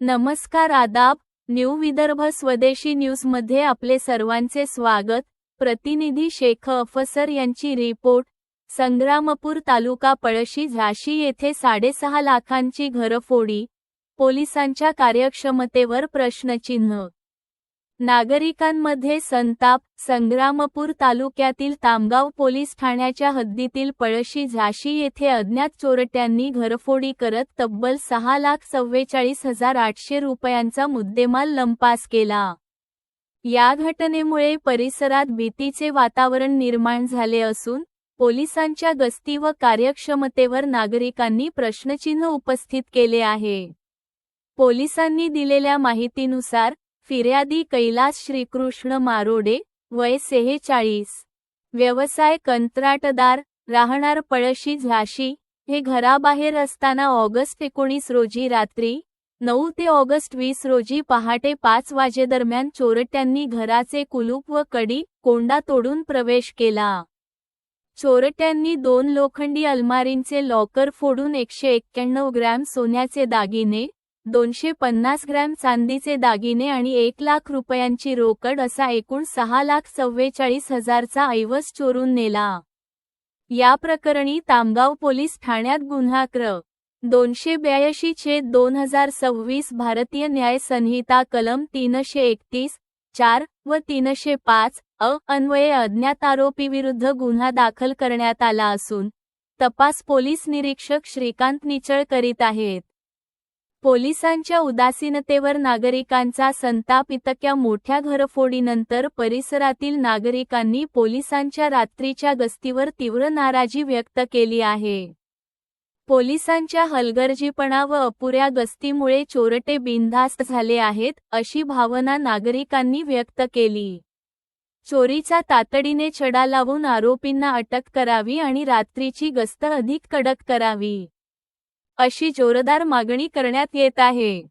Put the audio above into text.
नमस्कार आदाब, न्यू विदर्भ स्वदेशी न्यूजमध्ये आपले सर्वांचे स्वागत। प्रतिनिधी शेख अफसर यांची रिपोर्ट। संग्रामपूर तालुका पळशी झाशी येथे 6.5 लाखांची घरफोडी, पोलिसांच्या कार्यक्षमतेवर प्रश्नचिन्ह। नागरिकांमध्ये संताप। संग्रामपूर तालुक्यातील तामगाव पोलीस ठाण्याच्या हद्दीतील पळशी झाशी येथे अज्ञात चोरट्यांनी घरफोडी करत तब्बल 6,44,800 रुपयांचा मुद्देमाल लंपास केला। या घटनेमुळे परिसरात भीतीचे वातावरण निर्माण झाले असून पोलिसांच्या गस्ती व कार्यक्षमतेवर नागरिकांनी प्रश्नचिन्ह उपस्थित केले आहे। पोलिसांनी दिलेल्या माहितीनुसार फिर्यादी कैलास श्रीकृष्ण मारोडे, वय 46, व्यवसाय कंत्राटदार, राहणार पळशी झाशी, हे घराबाहेर असताना ऑगस्ट 19 रोजी रात्री 9 ते ऑगस्ट 20 रोजी पहाटे 5 वाजेदरम्यान चोरट्यांनी घराचे कुलूप व कडी, कोंडा तोडून प्रवेश केला। चोरट्यांनी 2 लोखंडी अलमारींचे लॉकर फोडून 191 ग्रॅम सोन्याचे दागिने, 250 ग्रॅम चांदीचे दागिने आणि 1 लाख रुपयांची रोकड असा एकूण 6,44,000चा ऐवज चोरून नेला। या प्रकरणी तामगाव पोलीस ठाण्यात गुन्हा क्र. 282/2026 भारतीय न्याय संहिता कलम 331(4) व 305(अ) अन्वये अज्ञात आरोपीविरुद्ध गुन्हा दाखल करण्यात आला असून तपास पोलीस निरीक्षक श्रीकांत निचळ करीत आहेत। पोलिसांच्या उदासीनतेवर नागरिकांचा संताप। इतक्या मोठ्या घरफोडीनंतर परिसरातील नागरिकांनी पोलिसांच्या रात्रीच्या गस्तीवर तीव्र नाराजी व्यक्त केली आहे। पोलिसांच्या हलगर्जीपणा व अपुऱ्या गस्तीमुळे चोरटे बिनधास्त झाले आहेत, अशी भावना नागरिकांनी व्यक्त केली। चोरीचा तातडीने छडा लावून आरोपींना अटक करावी आणि रात्रीची गस्त अधिक कडक करावी, अशी जोरदार मागणी करण्यात येत आहे।